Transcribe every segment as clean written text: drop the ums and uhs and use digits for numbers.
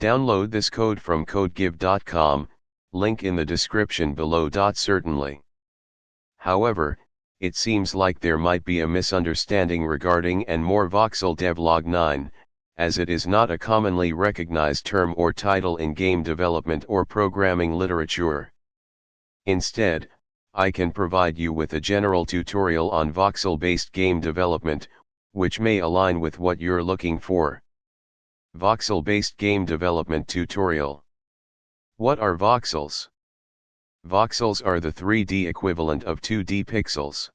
Download this code from codegive.com, link in the description below. Certainly. However, it seems like there might be a misunderstanding regarding and more voxel Devlog 9, as it is not a commonly recognized term or title in game development or programming literature. Instead, I can provide you with a general tutorial on voxel-based game development, which may align with what you're looking for. Voxel-based game development tutorial. What are voxels? Voxels are the 3D equivalent of 2D pixels.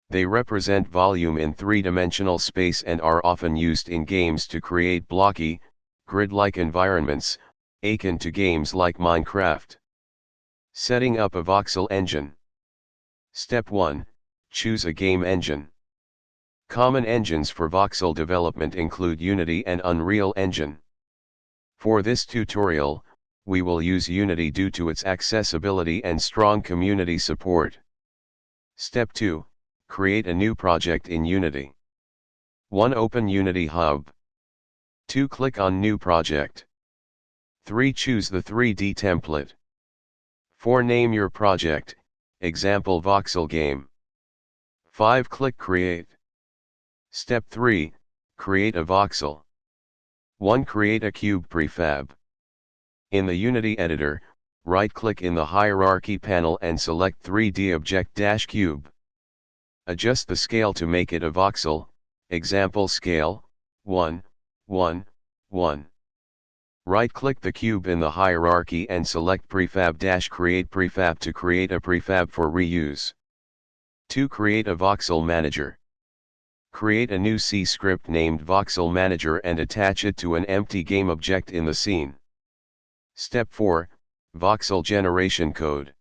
They represent volume in three-dimensional space and are often used in games to create blocky, grid-like environments, akin to games like Minecraft. Setting up a voxel engine. Step 1. Choose a game engine. Common engines for voxel development include Unity and Unreal Engine. For this tutorial, we will use Unity due to its accessibility and strong community support. Step 2. Create a new project in Unity. 1. Open Unity Hub. 2. Click on New Project. 3. Choose the 3D template. 4. Name your project, example voxel game. 5. Click Create. Step 3. Create a voxel. 1. Create a cube prefab. In the Unity editor, right-click in the hierarchy panel and select 3D object-cube. Adjust the scale to make it a voxel, example scale, 1, 1, 1. Right-click the cube in the hierarchy and select prefab-create prefab to create a prefab for reuse. 2. Create a voxel manager. Create a new C script named voxel manager and attach it to an empty game object in the scene. Step 4. Voxel generation code.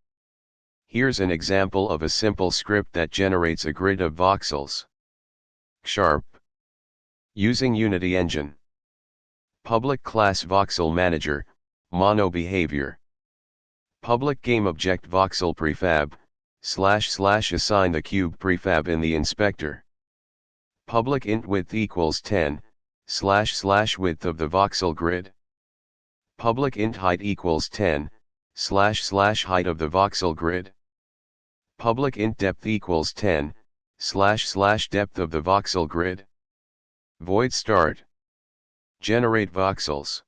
Here's an example of a simple script that generates a grid of voxels. Sharp. Using Unity Engine. Public class voxel manager, mono behavior. Public game object voxel prefab, / assign the cube prefab in the inspector. Public int width equals 10, / width of the voxel grid. Public int height equals 10, / height of the voxel grid. Public int depth equals 10, / depth of the voxel grid. Void start. Generate voxels.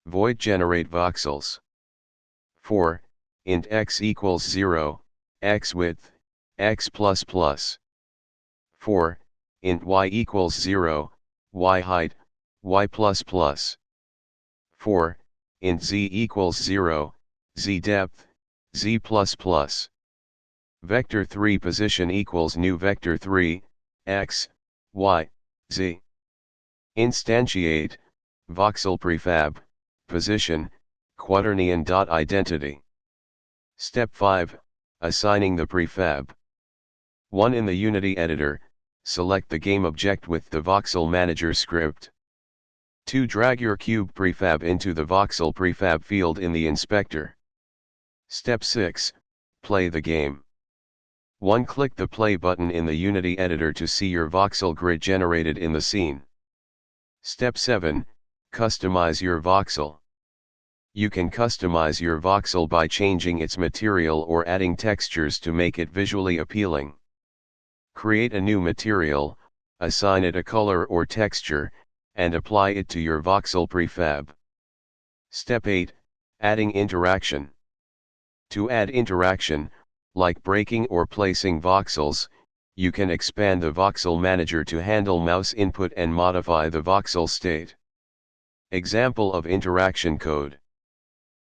Void generate voxels. 4. Int x equals 0, x width, x plus plus. 4. Int y equals 0, y height, y plus plus. 4. Int z equals 0, z depth, z plus plus. Vector 3 position equals new vector 3, x, y, z. Instantiate, voxel prefab, position, quaternion. Identity. Step 5, assigning the prefab. 1. In the Unity editor, select the game object with the voxel manager script. 2. Drag your cube prefab into the voxel prefab field in the inspector. Step 6, play the game. 1. Click the play button in the Unity editor to see your voxel grid generated in the scene. Step 7, customize your voxel. You can customize your voxel by changing its material or adding textures to make it visually appealing. Create a new material, assign it a color or texture, and apply it to your voxel prefab. Step 8, adding interaction. To add interaction, like breaking or placing voxels, you can expand the voxel manager to handle mouse input and modify the voxel state. Example of interaction code.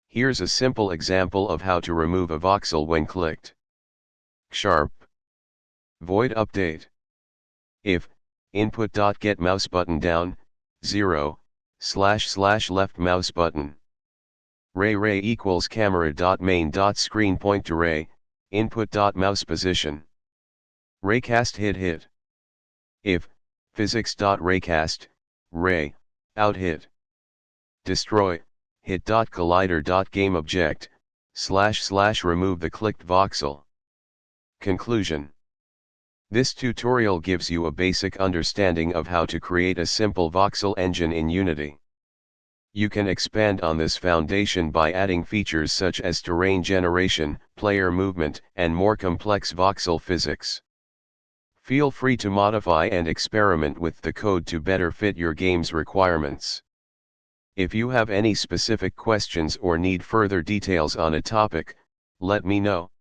Here's a simple example of how to remove a voxel when clicked. Sharp. Void update. If input.get mouse button down 0 / left mouse button. Ray equals camera.main.screen point to ray, input.mouse position. Raycast hit. If physics.raycast, ray, out hit. Destroy, hit.collider.game object, / remove the clicked voxel. Conclusion. This tutorial gives you a basic understanding of how to create a simple voxel engine in Unity. You can expand on this foundation by adding features such as terrain generation, player movement, and more complex voxel physics. Feel free to modify and experiment with the code to better fit your game's requirements. If you have any specific questions or need further details on a topic, let me know.